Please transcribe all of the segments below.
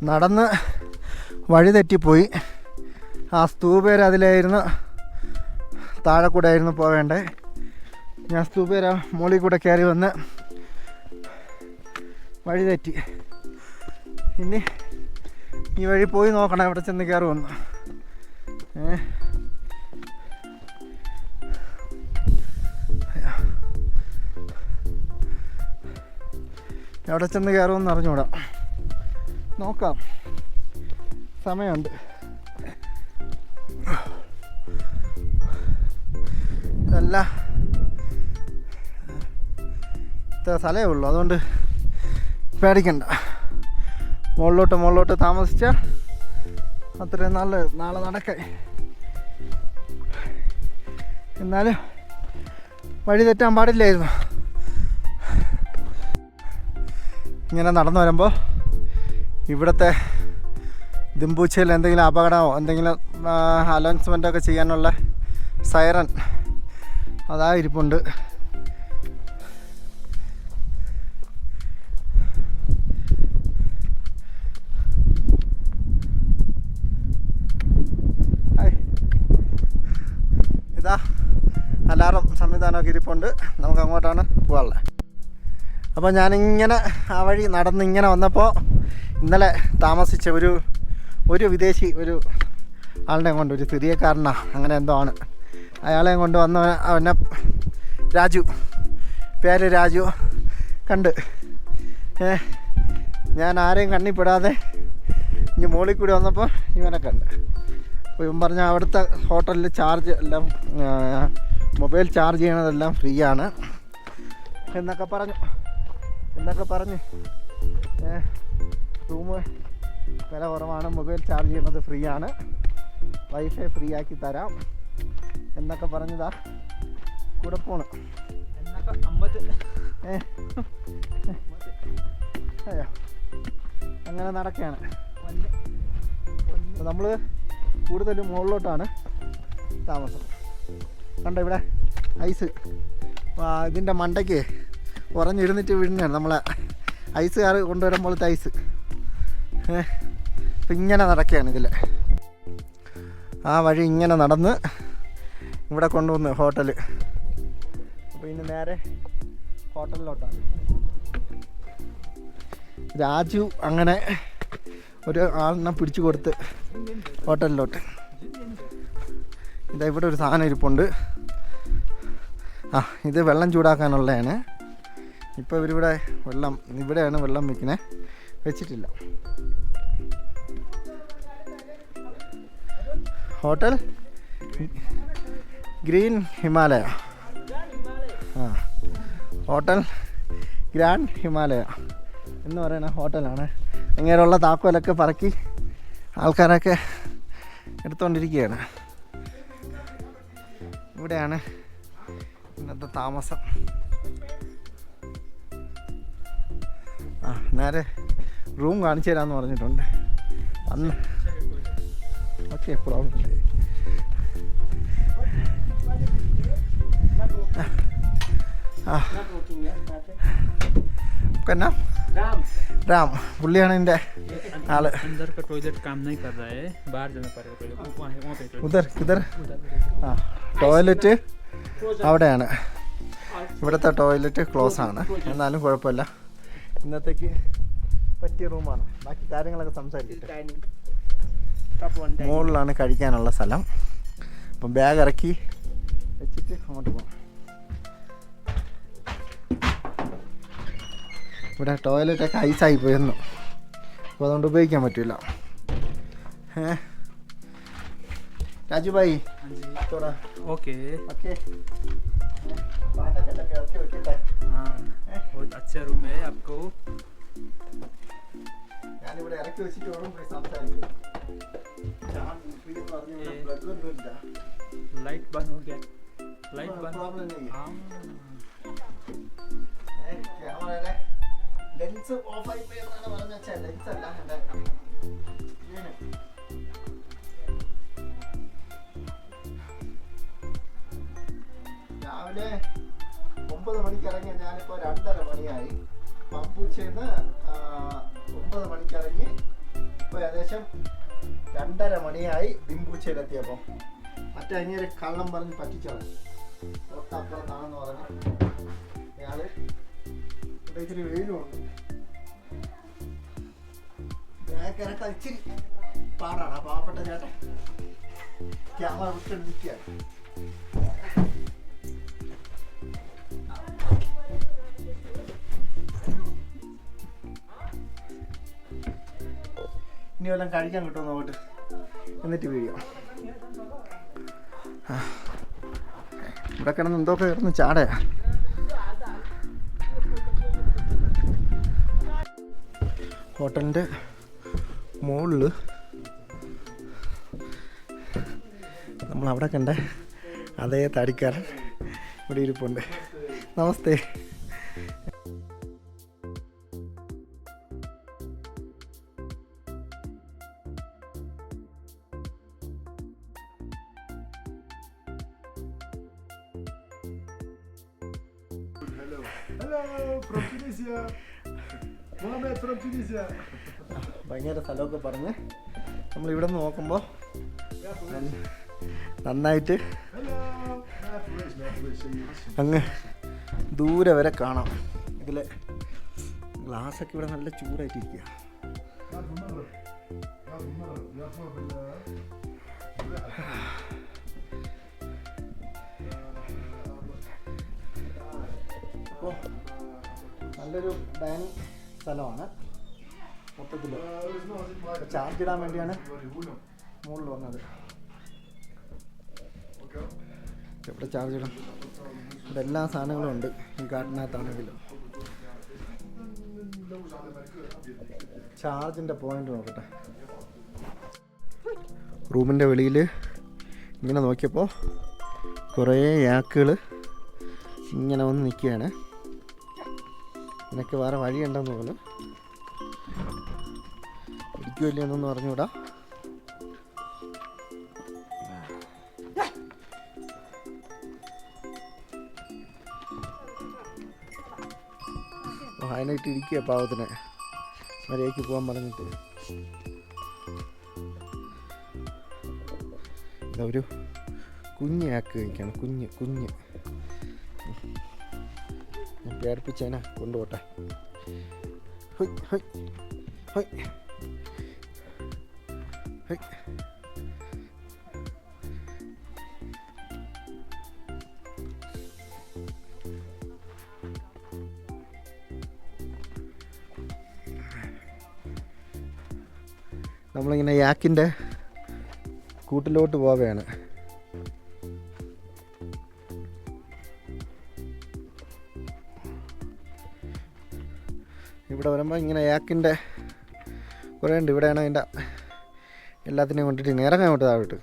നടന്ന് വഴി തെറ്റിപ്പോയി. ആ സ്തൂപേര അതിലായിരുന്നു, താഴെ കൂടെ ആയിരുന്നു പോവേണ്ടേ. ഞാൻ സ്തൂപേര മുകളിൽ കൂടെ കയറി വന്ന് വഴി തെറ്റി. ഇനി ഈ വഴി പോയി നോക്കണം എവിടെ ചെന്ന് കയറുമെന്ന്. എവിടെ ചെന്ന് കയറുമെന്ന് അറിഞ്ഞൂടാ. നോക്കാം, സമയമുണ്ട്. ഇതല്ല ഇത്ര സ്ഥലമേ ഉള്ളൂ, അതുകൊണ്ട് പേടിക്കണ്ട. മുകളിലോട്ട് താമസിച്ചാൽ അത്രയും നല്ലത്. നാളെ നടക്കായി. എന്നാലും വഴി തെറ്റാൻ പാടില്ലായിരുന്നു. ഇങ്ങനെ നടന്നു വരുമ്പോൾ ഇവിടുത്തെ ദിംബൂച്ചയിൽ എന്തെങ്കിലും അപകടമോ എന്തെങ്കിലും അനൗൺസ്മെൻ്റൊക്കെ ചെയ്യാനുള്ള സൈറൻ അതാ ഇരിപ്പുണ്ട്. ഇതാ അലാറം സംവിധാനമൊക്കെ ഇരിപ്പുണ്ട്. നമുക്ക് അങ്ങോട്ടാണ് പോകാനുള്ളത്. അപ്പോൾ ഞാനിങ്ങനെ ആ വഴി നടന്നിങ്ങനെ വന്നപ്പോൾ ഇന്നലെ താമസിച്ച ഒരു വിദേശി ഒരു ആളുടെ കൊണ്ട്, ഒരു സിറിയക്കാരനാ അങ്ങനെ എന്തോ ആണ്, അയാളെയും കൊണ്ട് വന്ന അവനെ രാജു, പേര് രാജു, കണ്ട് ഞാൻ ആരെയും കണ്ണിപ്പെടാതെ ഇനി മുകളിൽ കൂടി വന്നപ്പോൾ ഇവനെ കണ്ട്. അപ്പോൾ ഇവൻ പറഞ്ഞ അവിടുത്തെ ഹോട്ടലിൽ ചാർജ് എല്ലാം, മൊബൈൽ ചാർജ് ചെയ്യണതെല്ലാം ഫ്രീ ആണ് എന്നൊക്കെ പറഞ്ഞ് റൂം വില കുറവാണ്, മൊബൈൽ ചാർജ് ചെയ്യുന്നത് ഫ്രീ ആണ്, വൈഫൈ ഫ്രീ ആക്കി തരാം എന്നൊക്കെ പറഞ്ഞതാ കൂടെ പോണ്. അയ്യോ, അങ്ങനെ നടക്കുകയാണ്. നമ്മൾ കൂടുതലും മുകളിലോട്ടാണ് താമസം. കണ്ടോ ഇവിടെ ഐസ്, ഇതിൻ്റെ മണ്ടയ്ക്ക് ഉറഞ്ഞിരുന്നിട്ട് വീഴുന്നതാണ് നമ്മളെ ഐസുകാർ കൊണ്ടുവരാൻ പോലത്തെ ഐസ്. അപ്പം ഇങ്ങനെ നടക്കുകയാണ് ഇതിൽ. ആ വഴി ഇങ്ങനെ നടന്ന് ഇവിടെ കൊണ്ടുവന്ന് ഹോട്ടൽ. അപ്പോൾ ഇനി നേരെ ഹോട്ടലിലോട്ടാണ്. രാജു അങ്ങനെ ഒരു ആളിനെ പിടിച്ചു കൊടുത്ത് ഹോട്ടലിലോട്ട്. ഇതാ ഇവിടെ ഒരു സാധനം ഇരിപ്പുണ്ട്. ഇത് വെള്ളം ചൂടാക്കാനുള്ളതാണ്. ഇപ്പോൾ ഇവരിവിടെ ഇവിടെയാണ് വെള്ളം വെച്ചിട്ടില്ല. Hotel green Himalaya. Hotel grand Himalaya എന്ന് പറയുന്ന ഹോട്ടലാണ്. അങ്ങനെയുള്ള താക്കോലൊക്കെ പറക്കി ആൾക്കാരൊക്കെ എടുത്തുകൊണ്ടിരിക്കുകയാണ്. ഇവിടെയാണ് ഇന്നത്തെ താമസം. നേരെ റൂം കാണിച്ചു തരാമെന്ന് പറഞ്ഞിട്ടുണ്ട് അന്ന്. ഓക്കെ, പ്രോബ്ലം ഇല്ല. എന്നാ राम पुलियाना इंडे आले अंदर का टॉयलेट काम नहीं कर रहा है, बाहर जाना पड़ेगा. वहाँ पे उधर किधर ടോയ്ലറ്റ് അവിടെയാണ്. ഇവിടുത്തെ ടോയ്ലറ്റ് ക്ലോസ് ആണ്, എന്നാലും കുഴപ്പമില്ല. ഇന്നത്തേക്ക് പറ്റിയ റൂമാണ്. ബാക്കി കാര്യങ്ങളൊക്കെ സംസാരിക്കട്ടെ. മുകളിലാണ് കഴിക്കാനുള്ള സ്ഥലം. അപ്പം ബാഗ് ഇറക്കി വെച്ചിട്ട് അങ്ങോട്ട് പോകാം. ഇവിടെ ടോയ്ലറ്റൊക്കെ ഐസായി പോയിരുന്നു, അപ്പോൾ അതുകൊണ്ട് ഉപയോഗിക്കാൻ പറ്റില്ല. राजू भाई थोड़ा ओके ओके हाँ बहुत अच्छा रूम है आपको. ഞാനിവിടെ ഇറക്കി വെച്ചിട്ട് വേണം പോയി സംസാരിക്കാൻ. लाइट बंद हो गया, लाइट बंद. प्रॉब्लम नहीं है. ക്യാമറയുടെ ലെൻസ് ഓഫ് ആയി പോയി എന്നാണ് പറഞ്ഞു വെച്ചാൽ ലെൻസ് അല്ല എൻ്റെ രാവിലെ 9 മണിക്ക് ഇറങ്ങി. ഞാനിപ്പോൾ 2:30 മണിയായി. പമ്പൂച്ചേന്ന് 9 മണിക്ക് ഇറങ്ങി ഇപ്പോൾ ഏകദേശം 2:30 മണിയായി ദിമ്പൂച്ചയിലെത്തിയപ്പോൾ. മറ്റേ അനിയൊരു കള്ളം പറഞ്ഞ് പറ്റിച്ചാണ്. തൊട്ടപ്പുറത്താണെന്ന് പറഞ്ഞ് അയാൾ ഇവിടെ ഇച്ചിരി വെയിലുമുണ്ട്. ബാക്കിറക്കാൻ ഇച്ചിരി പാടാണ്. ആ പാവപ്പെട്ട ചേട്ടൻ ക്യാമറ വിട്ട് നിൽക്കുകയാണ്. ഇനി വല്ലതും കഴിക്കാൻ കിട്ടുമോ നോക്കിട്ട് എന്നിട്ട് വീഡിയോ. ഇവിടെ കിടന്ന് എന്തൊക്കെ കിടന്ന് ചാടയാ. ഹോട്ടലിൻ്റെ മുകളിൽ നമ്മളവിടെ കണ്ട അതേ തടിക്കാരൻ ഇവിടെ ഇരിപ്പുണ്ട്. നമസ്തേ. ഭയങ്കര സ്ഥലമൊക്കെ പറഞ്ഞ് നമ്മളിവിടെ നിന്ന് നോക്കുമ്പോൾ നന്നായിട്ട് അങ്ങ് ദൂരെ വരെ കാണാം. ഇതിലെ ഗ്ലാസ്സൊക്കെ ഇവിടെ നല്ല ചൂടായിട്ടിരിക്കുക. അപ്പോൾ നല്ലൊരു ഡൈനിങ് സ്ഥലമാണ്. മൊത്തത്തിൽ ചാർജ് ഇടാൻ വേണ്ടിയാണ് മുകളിൽ വന്നത്. എവിടെ ചാർജ് ഇടാം? ഇവിടെ എല്ലാ സാധനങ്ങളും ഉണ്ട് ഈ കാട്ടിനകത്താണെങ്കിലും. ചാർജിൻ്റെ പോയിന്റ് നോക്കട്ടെ. റൂമിൻ്റെ വെളിയിൽ ഇങ്ങനെ നോക്കിയപ്പോൾ കുറേ യാക്കുകൾ ഇങ്ങനെ വന്ന് നിൽക്കുകയാണ്. ഇതിനൊക്കെ വേറെ വഴിയുണ്ടെന്ന് തോന്നുന്നു. ഇരിക്കുമല്ലേ എന്നൊന്നും അറിഞ്ഞൂടാ. അതിനായിട്ട് ഇരിക്കുക പാവത്തിന് മര്യാദയ്ക്ക് പോകാൻ പറഞ്ഞിട്ട്. ഒരു കുഞ്ഞ് ആക്ക് കഴിക്കാണ്. കുഞ്ഞ് ഞാൻ പേടിപ്പിച്ചതിനാ കൊണ്ടുപോട്ടെ. ഹൊയ് ഹൊയ് ഹൊയ് ഹൊയ്. നമ്മളിങ്ങനെ യാക്കിൻ്റെ കൂട്ടിലോട്ട് പോവുകയാണ്. ഇവിടെ വരുമ്പോൾ ഇങ്ങനെ യാക്കിൻ്റെ കുറേ ഉണ്ട്. ഇവിടെയാണ് അതിൻ്റെ എല്ലാത്തിനെയും കൊണ്ടിട്ട് നേരം അങ്ങോട്ട് താഴോട്ട്.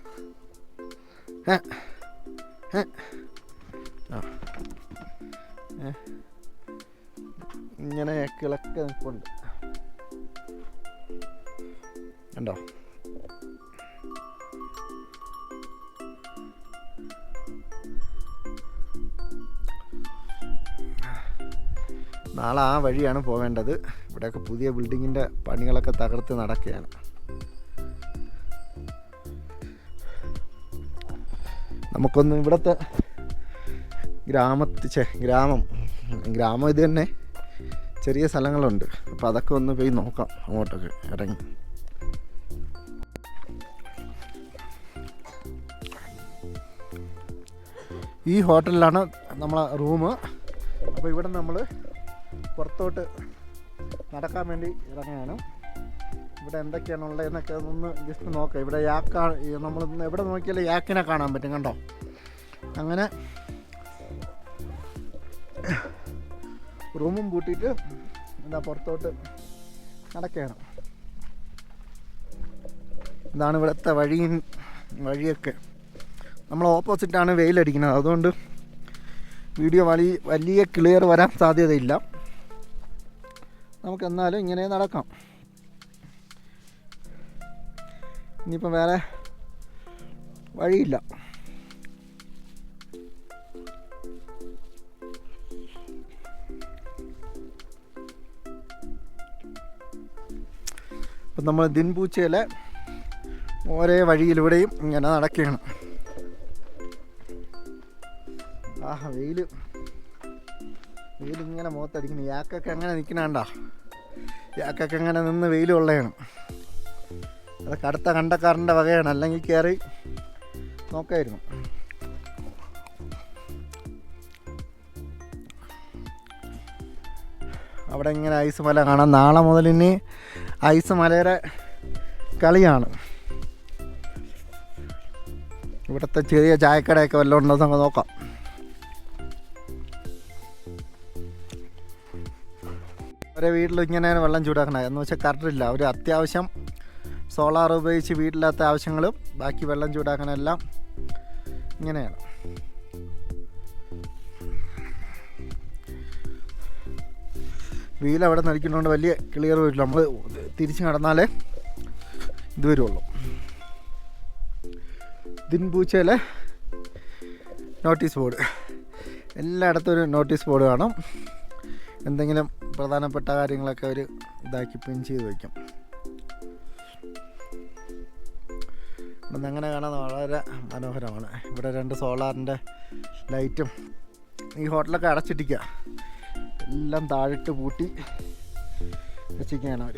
ഇങ്ങനെ യാക്കുകളൊക്കെ നിൽപ്പുണ്ട് കണ്ടോ. നാളെ ആ വഴിയാണ് പോവേണ്ടത്. ഇവിടെയൊക്കെ പുതിയ ബിൽഡിങ്ങിൻ്റെ പണികളൊക്കെ തകർത്ത് നടക്കുകയാണ്. നമുക്കൊന്ന് ഇവിടുത്തെ ഗ്രാമം ഇത് തന്നെ ചെറിയ സ്ഥലങ്ങളുണ്ട്. അപ്പോൾ അതൊക്കെ ഒന്ന് പോയി നോക്കാം. അങ്ങോട്ടൊക്കെ ഇറങ്ങി ഈ ഹോട്ടലിലാണ് നമ്മളെ റൂം. അപ്പോൾ ഇവിടെ നമ്മൾ പുറത്തോട്ട് നടക്കാൻ വേണ്ടി ഇറങ്ങുകയാണ്. ഇവിടെ എന്തൊക്കെയാണുള്ളതെന്നൊക്കെ ഒന്ന് ജസ്റ്റ് നോക്കാം. ഇവിടെ നമ്മൾ എവിടെ നോക്കിയാലും യാക്കിനെ കാണാൻ പറ്റും കണ്ടോ. അങ്ങനെ റൂമും പൂട്ടിയിട്ട് പുറത്തോട്ട് നടക്കുകയാണ്. ഇതാണ് ഇവിടുത്തെ വഴിയൊക്കെ. നമ്മൾ ഓപ്പോസിറ്റാണ് വെയിലടിക്കുന്നത്. അതുകൊണ്ട് വീഡിയോ വലിയ ക്ലിയർ വരാൻ സാധ്യതയില്ല. നമുക്കെന്നാലും ഇങ്ങനെ നടക്കാം. ഇനിയിപ്പം വേറെ വഴിയില്ല. അപ്പം നമ്മൾ ദിൻപൂച്ചയിലെ ഒരേ വഴിയിലൂടെയും ഇങ്ങനെ നടക്കുകയാണ്. വെയിലിങ്ങനെ മുഖത്തടിക്കുന്നു. യാക്കൊക്കെ അങ്ങനെ നിൽക്കണണ്ട, യാക്കൊക്കെ അങ്ങനെ നിന്ന് വെയിൽ കൊള്ളയാണ്. അതൊക്കെ അടുത്ത കണ്ടക്കാരൻ്റെ വകയാണ്, അല്ലെങ്കിൽ കയറി നോക്കായിരുന്നു. അവിടെ ഇങ്ങനെ ഐസ് മല കാണാം. നാളെ മുതൽ ഇനി ഐസ് മലയുടെ കളിയാണ്. ഇവിടുത്തെ ചെറിയ ചായക്കടയൊക്കെ വല്ലതും ഉണ്ടോ നമുക്ക് നോക്കാം. ഒരേ വീട്ടിൽ ഇങ്ങനെയാണ് വെള്ളം ചൂടാക്കണത്. എന്ന് വെച്ചാൽ കറണ്ടില്ല. ഒരു അത്യാവശ്യം സോളാർ ഉപയോഗിച്ച് വീട്ടിലത്തെ ആവശ്യങ്ങളും ബാക്കി വെള്ളം ചൂടാക്കാനെല്ലാം ഇങ്ങനെയാണ്. വീൽ അവിടെ നടിക്കുന്നതുകൊണ്ട് വലിയ ക്ലിയർ വരില്ല. നമ്മൾ തിരിച്ച് നടന്നാലേ ഇത് വരുള്ളൂ. ദിൻപൂച്ചയിലെ നോട്ടീസ് ബോർഡ്, എല്ലായിടത്തും ഒരു നോട്ടീസ് ബോർഡ് കാണും. എന്തെങ്കിലും പ്രധാനപ്പെട്ട കാര്യങ്ങളൊക്കെ അവർ ഇതാക്കി പിൻ ചെയ്ത് വയ്ക്കും. അങ്ങനെ കാണാൻ വളരെ മനോഹരമാണ്. ഇവിടെ 2 സോളാറിൻ്റെ ലൈറ്റും. ഈ ഹോട്ടലൊക്കെ അടച്ചിട്ടിക്കുക, എല്ലാം താഴിട്ട് പൂട്ടി വെച്ചിരിക്കുകയാണ് അവർ.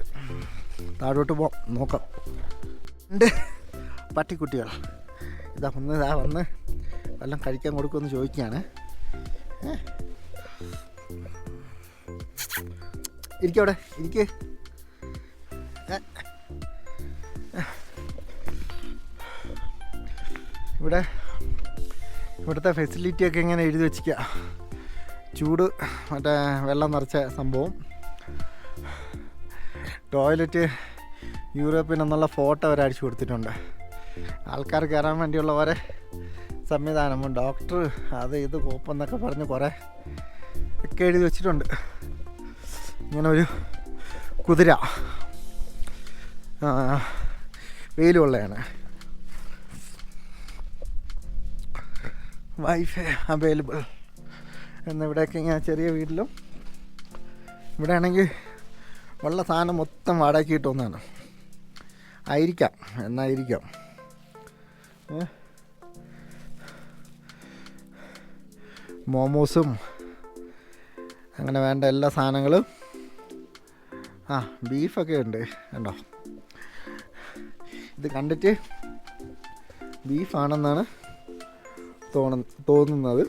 താഴോട്ട് നോക്കാം. ഉണ്ട് പട്ടിക്കുട്ടികൾ. വന്ന് എല്ലാം കഴിക്കാൻ കൊടുക്കുമെന്ന് ചോദിക്കുകയാണ്. ഇരിക്കവിടെ ഇരിക്കേ. ഇവിടുത്തെ ഫെസിലിറ്റിയൊക്കെ ഇങ്ങനെ എഴുതി വെച്ചിരിക്കുക. ചൂട് മറ്റേ വെള്ളം നിറച്ച സംഭവം. ടോയ്ലറ്റ് യൂറോപ്പിൽ നിന്നുള്ള ഫോട്ടോ വരെ അടിച്ചു കൊടുത്തിട്ടുണ്ട്. ആൾക്കാർ കയറാൻ വേണ്ടിയുള്ള ഓരോ സംവിധാനം. ഡോക്ടർ അത് ഇത് കോപ്പെന്നൊക്കെ പറഞ്ഞ് കുറേ ഒക്കെ എഴുതി വെച്ചിട്ടുണ്ട്. ഇങ്ങനെ ഒരു കുതിര വെയിലുള്ളതാണ്. വൈഫൈ അവൈലബിൾ എന്നിവിടെയൊക്കെ ഇങ്ങനെ ചെറിയ വീട്ടിലും. ഇവിടെ ആണെങ്കിൽ ഉള്ള സാധനം മൊത്തം വാടകയ്ക്ക് കിട്ടുന്നതാണ്. ആയിരിക്കാം, എന്നായിരിക്കാം. മോമോസും അങ്ങനെ വേണ്ട എല്ലാ സാധനങ്ങളും. ബീഫൊക്കെ ഉണ്ട് കണ്ടോ. ഇത് കണ്ടിട്ട് ബീഫാണെന്നാണ് തോന്നുന്നത്.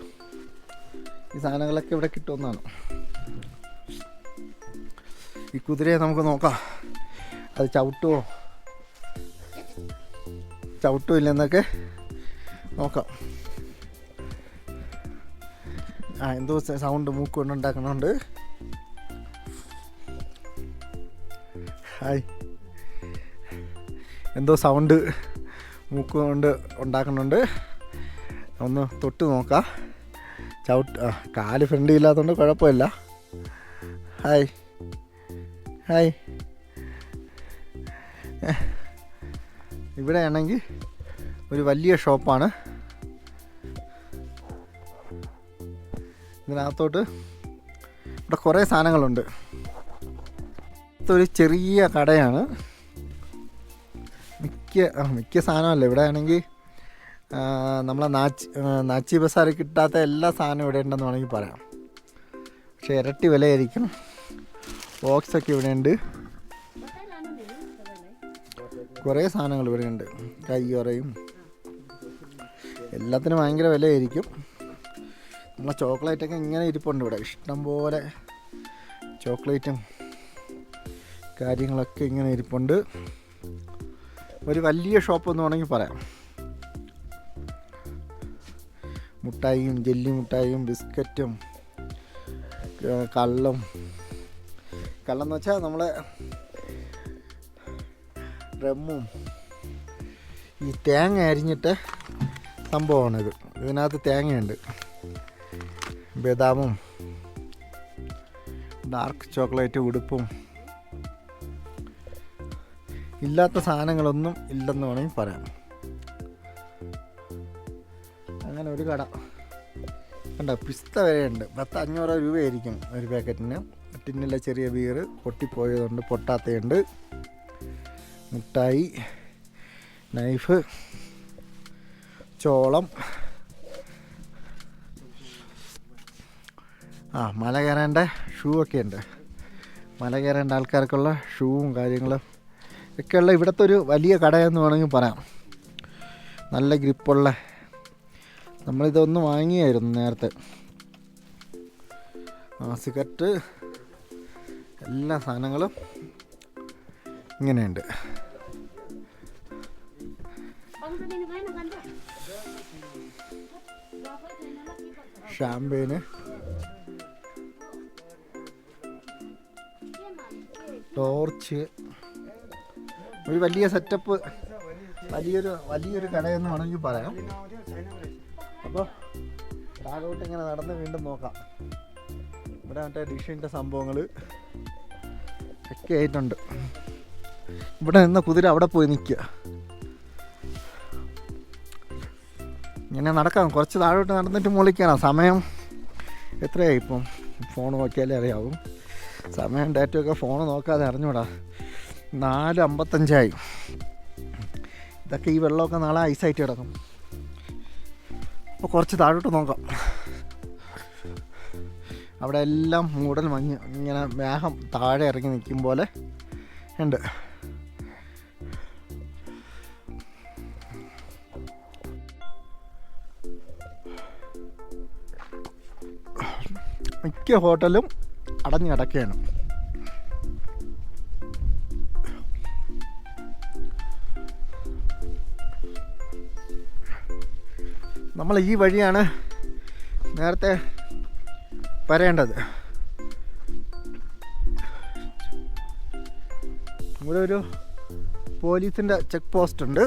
ഈ സാധനങ്ങളൊക്കെ ഇവിടെ കിട്ടുമെന്നാണ്. ഈ കുതിരയെ നമുക്ക് നോക്കാം, അത് ചവിട്ടുമോ ഇല്ലെന്നൊക്കെ നോക്കാം. എന്തോ സൗണ്ട് മൂക്ക് കൊണ്ട് ഉണ്ടാക്കണുണ്ട്. ഹായ്, എന്തോ സൗണ്ട് മൂക്ക് കൊണ്ട് ഉണ്ടാക്കുന്നുണ്ട്. ഒന്ന് തൊട്ട് നോക്കാം. കാല് ഫ്രണ്ട് ഇല്ലാത്തതുകൊണ്ട് കുഴപ്പമില്ല. Hi hi. ഇവിടെ ആണെങ്കിൽ ഒരു വലിയ ഷോപ്പാണ്. ഇതിനകത്തോട്ട് ഇവിടെ കുറേ സാധനങ്ങളുണ്ട്. ഇതൊരു ചെറിയ കടയാണ്. മിക്ക സാധനമല്ല ഇവിടെ ആണെങ്കിൽ നമ്മളെ നാച്ചി ബസാറിൽ കിട്ടാത്ത എല്ലാ സാധനവും ഇവിടെ ഉണ്ടെന്ന് വേണമെങ്കിൽ പറയാം. പക്ഷേ ഇരട്ടി വിലയായിരിക്കും. ബോക്സൊക്കെ ഇവിടെ ഉണ്ട്. കുറേ സാധനങ്ങൾ ഇവിടെ ഉണ്ട്. കയ്യുറയും എല്ലാത്തിനും ഭയങ്കര വിലയായിരിക്കും. നമ്മളെ ചോക്ലേറ്റൊക്കെ ഇങ്ങനെ ഇരിപ്പുണ്ട് ഇവിടെ. ഇഷ്ടംപോലെ ചോക്ലേറ്റും കാര്യങ്ങളൊക്കെ ഇങ്ങനെ ഇരിപ്പുണ്ട്. ഒരു വലിയ ഷോപ്പ് എന്ന് വേണമെങ്കിൽ പറയാം. മുട്ടായിയും ജെല്ലി മുട്ടായിയും ബിസ്ക്കറ്റും കള്ളെന്ന് വെച്ചാൽ നമ്മളെ റമ്മും ഈ തേങ്ങ അരിഞ്ഞിട്ട് സംഭവമാണിത്. ഇതിനകത്ത് തേങ്ങയുണ്ട്. ബദാമും ഡാർക്ക് ചോക്ലേറ്റ് ഉടുപ്പും ഇല്ലാത്ത സാധനങ്ങളൊന്നും ഇല്ലെന്ന് വേണമെങ്കിൽ പറയാം. അങ്ങനെ ഒരു കട കണ്ടോ. പിസ്ത വരെയുണ്ട്. 500 രൂപയായിരിക്കും ഒരു പാക്കറ്റിന്. ടിന്നിലെ ചെറിയ ബീറ് പൊട്ടിപ്പോയതുണ്ട്, പൊട്ടാത്തയുണ്ട്. മിഠായി, നൈഫ്, ചോളം. മല കയറേണ്ട ഷൂ ഒക്കെ ഉണ്ട്. മല കയറേണ്ട ആൾക്കാർക്കുള്ള ഷൂവും കാര്യങ്ങളും ഒക്കെയുള്ള ഇവിടുത്തെ ഒരു വലിയ കടയെന്ന് വേണമെങ്കിൽ പറയാം. നല്ല ഗ്രിപ്പുള്ള. നമ്മളിതൊന്ന് വാങ്ങിയായിരുന്നു നേരത്തെ. സിഗരറ്റ് എല്ലാ സാധനങ്ങളും ഇങ്ങനെയുണ്ട്. ഷാമ്പെയിന്, ടോർച്ച്, ഒരു വലിയ സെറ്റപ്പ്, വലിയൊരു കടയെന്ന് വേണമെങ്കിൽ പറയാം. അപ്പോൾ താഴോട്ട് ഇങ്ങനെ നടന്ന് വീണ്ടും നോക്കാം. ഇവിടെ മറ്റേ ഡിഷിൻ്റെ സംഭവങ്ങൾ ഒക്കെ ആയിട്ടുണ്ട്. ഇവിടെ നിന്ന കുതിര അവിടെ പോയി നിൽക്കുക. ഇങ്ങനെ നടക്കാം. കുറച്ച് താഴോട്ട് നടന്നിട്ട് മുകളിലേക്കാണ്. സമയം എത്രയായി ഇപ്പം? ഫോൺ നോക്കിയാലേ അറിയാവും സമയം. ഡേറ്റൊക്കെ ഫോൺ നോക്കാതെ അറിഞ്ഞൂടാ. 4:55. ഇതൊക്കെ ഈ വെള്ളമൊക്കെ നാളെ ഐസായിട്ട് കിടക്കും. അപ്പോൾ കുറച്ച് താഴോട്ട് നോക്കാം. അവിടെ എല്ലാം മൂടൽ മഞ്ഞ്, ഇങ്ങനെ മേഘം താഴെ ഇറങ്ങി നിൽക്കും പോലെ ഉണ്ട്. മിക്ക ഹോട്ടലും അടഞ്ഞു കിടക്കുകയാണ്. നമ്മൾ ഈ വഴിയാണ് നേരത്തെ വരേണ്ടത്. ഇവിടെ ഒരു പോലീസിൻ്റെ ചെക്ക് പോസ്റ്റ് ഉണ്ട്.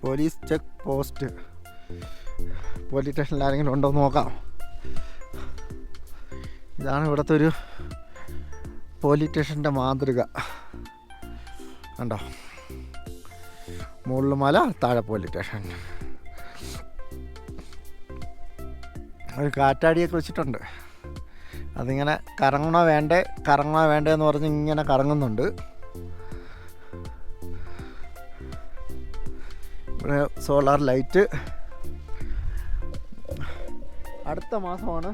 Police check post. പോലീസ് സ്റ്റേഷനിൽ ആരെങ്കിലും ഉണ്ടോ എന്ന് നോക്കാം. ഇതാണ് ഇവിടുത്തെ ഒരു പോലീസ് സ്റ്റേഷൻ്റെ മാതൃക. കണ്ടോ, മുകളിൽ മല, താഴെ പോലീസ് സ്റ്റേഷൻ. ഒരു കാറ്റാടിയൊക്കെ വെച്ചിട്ടുണ്ട്. അതിങ്ങനെ കറങ്ങണോ വേണ്ടേ എന്ന് പറഞ്ഞ് ഇങ്ങനെ കറങ്ങുന്നുണ്ട്. ഇവിടെ സോളാർ ലൈറ്റ്. അടുത്ത മാസമാണ്,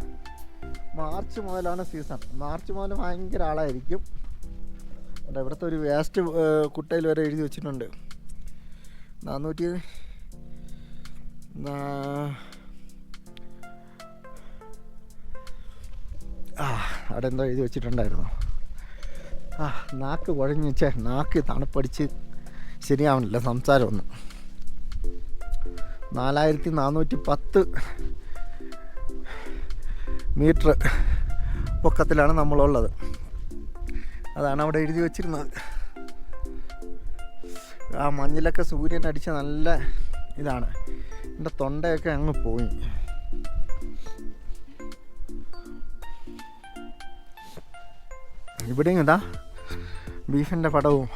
മാർച്ച് മുതലാണ് സീസൺ. മാർച്ച് മുതൽ ഭയങ്കര ആളായിരിക്കും. ഇവിടുത്തെ ഒരു വേസ്റ്റ് കുട്ടയിൽ വരെ എഴുതി വെച്ചിട്ടുണ്ട് 400. അവിടെ എന്തോ എഴുതി വെച്ചിട്ടുണ്ടായിരുന്നു. നാക്ക് കുഴഞ്ഞ് വെച്ചാൽ നാക്ക് തണുപ്പടിച്ച് ശരിയാവണില്ല സംസാരമൊന്നും. 4410 മീറ്റർ പൊക്കത്തിലാണ് നമ്മളുള്ളത്. അതാണ് അവിടെ എഴുതി വച്ചിരുന്നത്. ആ മഞ്ഞിലൊക്കെ സൂര്യൻ അടിച്ച നല്ല ഇതാണ്. എൻ്റെ തൊണ്ടയൊക്കെ അങ്ങ് പോയി. ഇവിടെയും ഇതാ ബീഫിൻ്റെ പടവും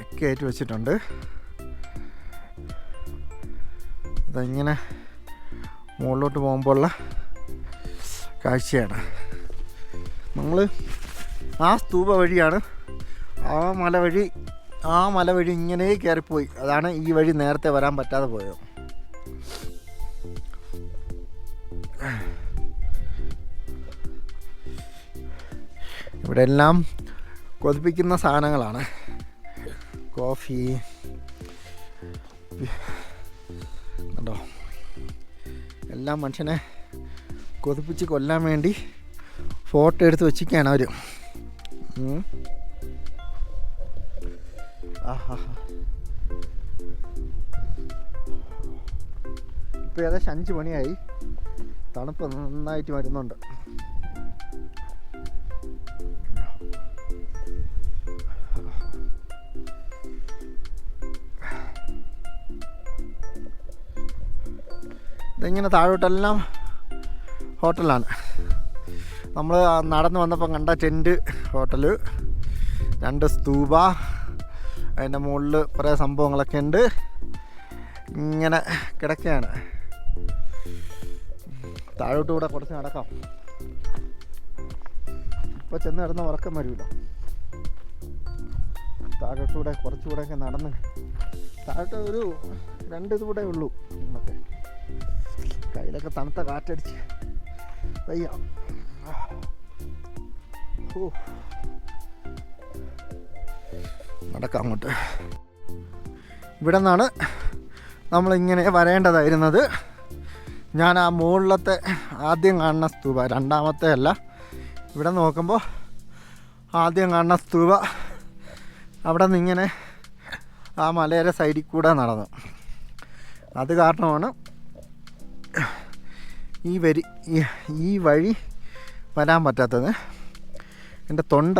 ഒക്കെ ആയിട്ട് വെച്ചിട്ടുണ്ട്. ഇങ്ങനെ മുകളിലോട്ട് പോകുമ്പോഴുള്ള കാഴ്ചയാണ്. നമ്മൾ ആ സ്തൂപ വഴിയാണ്, ആ മല വഴി ഇങ്ങനെ കയറിപ്പോയി. അതാണ് ഈ വഴി നേരത്തെ വരാൻ പറ്റാതെ പോയത്. ഇവിടെ എല്ലാം കൊതിപ്പിക്കുന്ന സാധനങ്ങളാണ്. കോഫി കണ്ടോ, എല്ലാം മനുഷ്യനെ കൊതിപ്പിച്ച് കൊല്ലാൻ വേണ്ടി ഫോട്ടോ എടുത്ത് വെച്ചിരിക്കുകയാണ് അവർ. ഇപ്പോൾ ഏകദേശം 5 മണിയായി. തണുപ്പ് നന്നായിട്ട് വരുന്നുണ്ട്. ഇതിങ്ങനെ താഴോട്ടെല്ലാം ഹോട്ടലാണ്. നമ്മൾ നടന്ന് വന്നപ്പം കണ്ട ടെൻറ്റ് ഹോട്ടല്, 2 സ്തൂപ, അതിൻ്റെ മുകളിൽ കുറേ സംഭവങ്ങളൊക്കെ ഉണ്ട്. ഇങ്ങനെ കിടക്കുകയാണ്. താഴോട്ട് കൂടെ കുറച്ച് നടക്കാം. ഇപ്പോൾ ചെന്ന് കിടന്ന ഉറക്കം വരില്ല. താഴോട്ടൂടെ കുറച്ചുകൂടെയൊക്കെ നടന്ന് താഴോട്ട് ഒരു 2 ഇതുകൂടെ ഉള്ളൂ. നമുക്ക് കയ്യിലൊക്കെ തണുത്ത കാറ്റടിച്ച് വയ്യ. നടക്കാം അങ്ങോട്ട്. ഇവിടെ നിന്നാണ് നമ്മളിങ്ങനെ വരേണ്ടതായിരുന്നത്. ഞാൻ ആ മുകളിലത്തെ ആദ്യം കാണുന്ന സ്തൂപ, രണ്ടാമത്തെ അല്ല, ഇവിടെ നോക്കുമ്പോൾ ആദ്യം കാണുന്ന സ്തൂപ, അവിടെ നിന്നിങ്ങനെ ആ മലയുടെ സൈഡിൽ കൂടെ നടന്നു. അത് കാരണമാണ് ഈ വഴി വരാൻ പറ്റാത്തത്. എൻ്റെ തൊണ്ട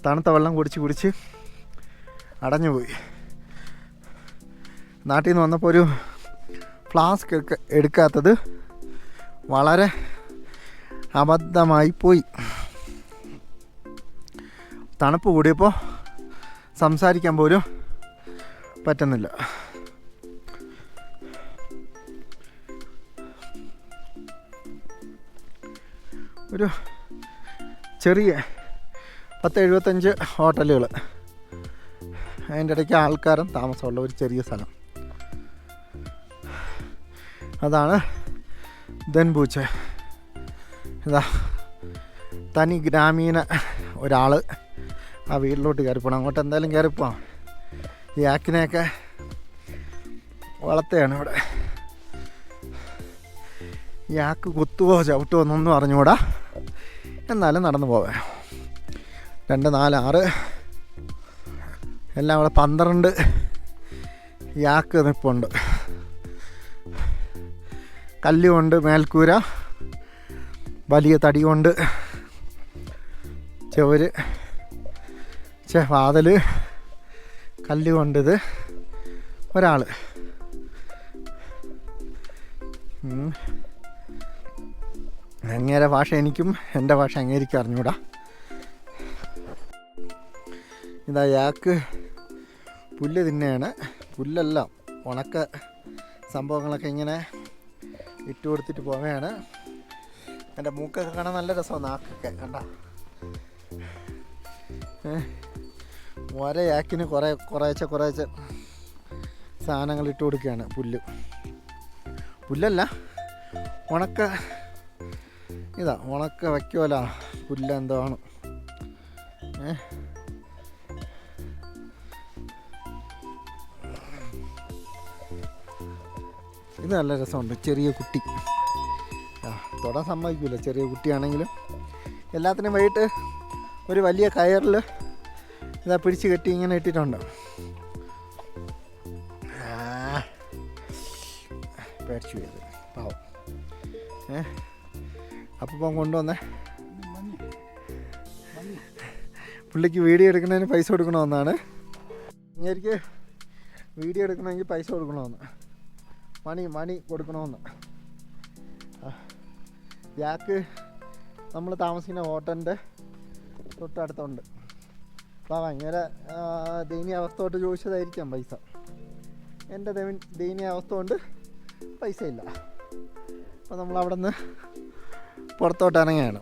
തണുത്ത വെള്ളം കുടിച്ച് അടഞ്ഞുപോയി. നാട്ടിൽ നിന്ന് വന്നപ്പോൾ ഒരു ഫ്ലാസ്ക് എടുക്കാത്തത് വളരെ അബദ്ധമായി പോയി. തണുപ്പ് കൂടിയപ്പോൾ സംസാരിക്കാൻ പോലും പറ്റുന്നില്ല. ഒരു ചെറിയ 10-75 ഹോട്ടലുകൾ, അതിൻ്റെ ഇടയ്ക്ക് ആൾക്കാരും താമസമുള്ള ഒരു ചെറിയ സ്ഥലം. അതാണ് ധൻപൂച്ച്. ഇതാ തനി ഗ്രാമീണ ഒരാൾ ആ വീട്ടിലോട്ട് കയറിപ്പോണം. അങ്ങോട്ട് എന്തായാലും കയറിപ്പോവാം. ഈ ആക്കിനെയൊക്കെ വളർത്തുകയാണ് ഇവിടെ. ഈ ആക്ക് കുത്തുവോ ചവിട്ടുവോ എന്നൊന്നും അറിഞ്ഞുകൂടാ, എന്നാലും നടന്നു പോവേ. 2, 4, 6 എല്ലാം ഇവിടെ 12 യാക്ക് നിൽപ്പുണ്ട്. കല്ലുകൊണ്ട് മേൽക്കൂര, വലിയ തടി കൊണ്ട് ചുവര്, വാതിൽ, കല്ലുകൊണ്ടിത് ഒരാൾ. അങ്ങേരെ ഭാഷ എനിക്കും എൻ്റെ ഭാഷ അങ്ങേരിക്കും അറിഞ്ഞൂടാ. ഇതാ യാക്ക് പുല്ല് തിന്നെയാണ്. പുല്ലല്ല, ഉണക്ക സംഭവങ്ങളൊക്കെ ഇങ്ങനെ ഇട്ട് കൊടുത്തിട്ട് പോവുകയാണ്. എൻ്റെ മൂക്കൊക്കെ കാണാൻ നല്ല രസമാണ്. നാക്കൊക്കെ കണ്ട ഒരേ യാക്കിന് കുറേശ്ശെ സാധനങ്ങൾ ഇട്ട് കൊടുക്കുകയാണ്. പുല്ലല്ല, ഉണക്ക ഉണക്ക വയ്ക്കുമല്ല പുല്ല് എന്തോ ആണ്. ഇത് നല്ല രസമുണ്ട്. ചെറിയ കുട്ടി തൊടാൻ സമ്മതിക്കില്ല. ചെറിയ കുട്ടിയാണെങ്കിലും എല്ലാത്തിനും വൈകിട്ട് ഒരു വലിയ കയറിൽ ഇതാ പിടിച്ച് കെട്ടി ഇങ്ങനെ ഇട്ടിട്ടുണ്ട്. പേടിച്ചു പോയത് പാവം. അപ്പം കൊണ്ടുവന്നേ പുള്ളിക്ക് വീഡിയോ എടുക്കുന്നതിന് പൈസ കൊടുക്കണമെന്നാണ്. എനിക്ക് വീഡിയോ എടുക്കണമെങ്കിൽ പൈസ കൊടുക്കണമെന്ന്, മണി കൊടുക്കണമെന്ന്. യാക്ക് നമ്മൾ താമസിക്കുന്ന ഹോട്ടലിൻ്റെ തൊട്ടടുത്തുണ്ട്. അപ്പോൾ ഭയങ്കര ദയനീയാവസ്ഥ തൊട്ട് ചോദിച്ചതായിരിക്കാം പൈസ. എൻ്റെ ദയനീയാവസ്ഥ കൊണ്ട് പൈസ ഇല്ല. അപ്പോൾ നമ്മളവിടെ നിന്ന് പുറത്തോട്ട് ഇറങ്ങുകയാണ്.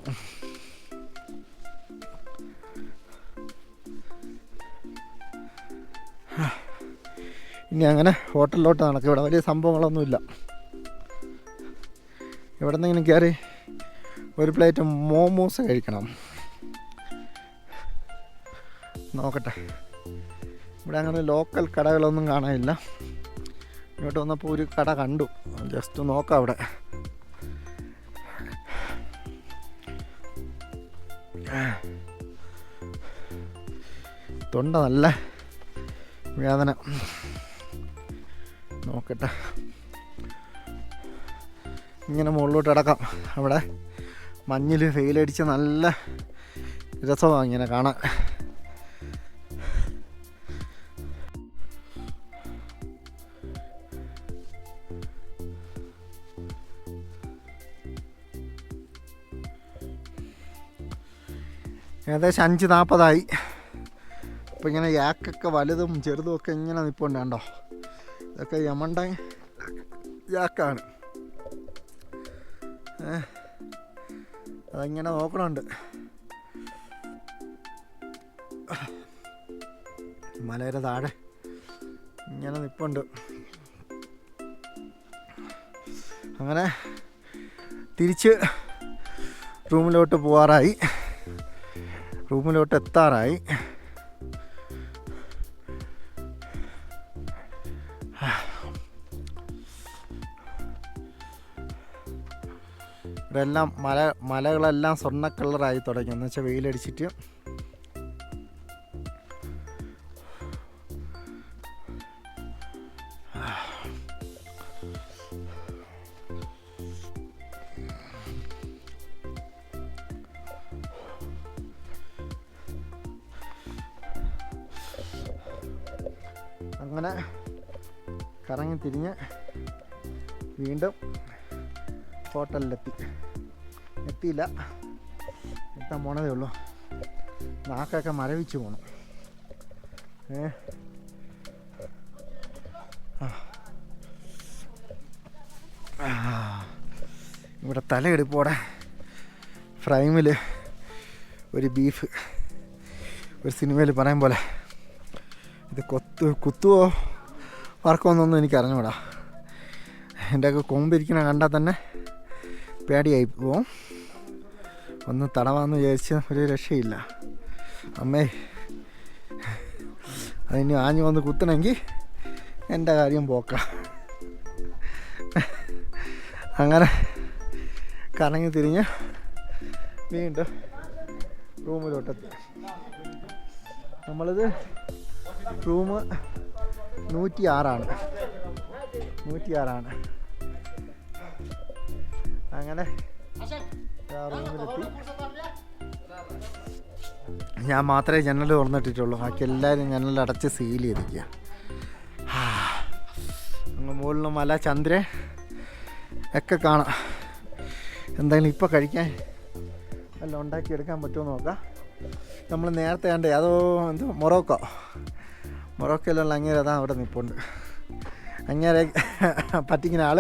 ഇനി അങ്ങനെ ഹോട്ടലിലോട്ട് നടക്കും. ഇവിടെ വലിയ സംഭവങ്ങളൊന്നുമില്ല. ഇവിടെ നിന്ന് ഇങ്ങനെ കയറി ഒരു പ്ലേറ്റ് മോമോസ് കഴിക്കണം. നോക്കട്ടെ. ഇവിടെ അങ്ങനെ ലോക്കൽ കടകളൊന്നും കാണാനില്ല. ഇങ്ങോട്ട് വന്നപ്പോൾ ഒരു കട കണ്ടു. ജസ്റ്റ് നോക്കാം. അവിടെ തൊണ്ട നല്ല വേദന. നോക്കട്ടെ. ഇങ്ങനെ മുകളിലോട്ട് കിടക്കാം. അവിടെ മഞ്ഞിൽ വെയിലടിച്ച് നല്ല രസമാണ് ഇങ്ങനെ കാണാൻ. ഏകദേശം 5:40 അപ്പോൾ ഇങ്ങനെ യാക്കൊക്കെ വലുതും ചെറുതും ഒക്കെ ഇങ്ങനെ നിൽപ്പുണ്ട്. കണ്ടോ, ഇതൊക്കെ യമണ്ട യാക്കാണ്. അതങ്ങനെ നോക്കണുണ്ട്. മലയുടെ താഴെ ഇങ്ങനെ നിൽപ്പുണ്ട്. അങ്ങനെ തിരിച്ച് റൂമിലോട്ട് പോകാറായി, റൂമിലോട്ട് എത്താറായി. ഇവിടെ എല്ലാം മലകളെല്ലാം സ്വർണ്ണ കളറായി തുടങ്ങി, എന്ന് വെച്ചാൽ വെയിലടിച്ചിട്ട്. അങ്ങനെ കറങ്ങി തിരിഞ്ഞ് വീണ്ടും എത്തിയില്ല, എത്താൻ പോണതേ ഉള്ളൂ. നാക്കൊക്കെ മരവിച്ച് പോകണം. ഇവിടെ തലയെടുപ്പോടെ ഫ്രൈമിൽ ഒരു ബീഫ്, ഒരു സിനിമയിൽ പറയും പോലെ ഇത് കുത്തുവോ വറക്കുമെന്നൊന്നും എനിക്ക് അറിഞ്ഞൂടാ. എൻ്റെയൊക്കെ കൊമ്പിരിക്കണ കണ്ടാൽ തന്നെ പേടിയായി പോവും. ഒന്ന് തടവാന്ന് വിചാരിച്ച് ഒരു രക്ഷയില്ല. അമ്മേ, അതിന് ആഞ്ഞു വന്ന് കുത്തണമെങ്കിൽ എൻ്റെ കാര്യം പോക്കാം. അങ്ങനെ കറങ്ങി തിരിഞ്ഞ് വീണ്ടും റൂമിലോട്ടെത്തി. നമ്മളിത് റൂം 106 അങ്ങനെ റൂമിലെത്തി. ഞാൻ മാത്രമേ ജനൽ തുറന്നിട്ടിട്ടുള്ളൂ, ബാക്കി എല്ലാവരും ജനൽ അടച്ച് സീൽ ചെയ്തിരിക്കുക. അങ്ങ് മുകളിൽ മല, ചന്ദ്രൻ ഒക്കെ കാണാം. എന്തായാലും ഇപ്പോൾ കഴിക്കാൻ എല്ലാം ഉണ്ടാക്കിയെടുക്കാൻ പറ്റുമോ നോക്കാം. നമ്മൾ നേരത്തെ കണ്ടേ അതോ എന്തോ മൊറോക്കയിലുള്ള അങ്ങേരെ അതാ അവിടെ നിൽപ്പുണ്ട്. അങ്ങേരെ പറ്റിക്കുന്ന ആൾ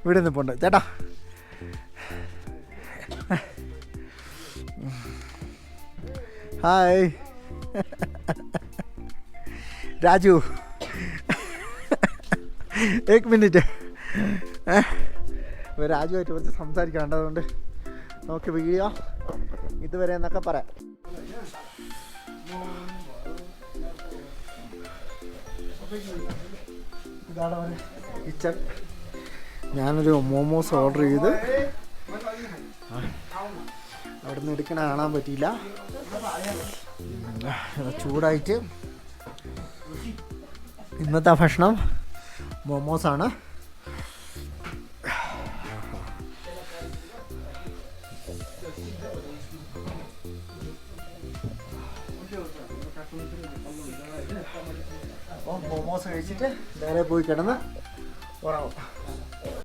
ഇവിടെ നിൽപ്പുണ്ട്. ചേട്ടാ, ഹായ് രാജു, एक मिनट. രാജുവായിട്ട് കുറച്ച് സംസാരിക്കാണ്ടതുകൊണ്ട് നമുക്ക് വീഡിയോ ഇതുവരെ എന്നൊക്കെ പറയാം. ഇതാണ് കിച്ചൺ. ഞാനൊരു മോമോസ് ഓർഡർ ചെയ്ത് അവിടെ നിന്ന് എടുക്കണ കാണാൻ പറ്റിയില്ല. ചൂടായിട്ട് ഇന്നത്തെ ഭക്ഷണം മോമോസാണ്. അപ്പോൾ മോമോസ് കഴിച്ചിട്ട് നേരെ പോയി കിടന്ന് ഉറങ്ങും.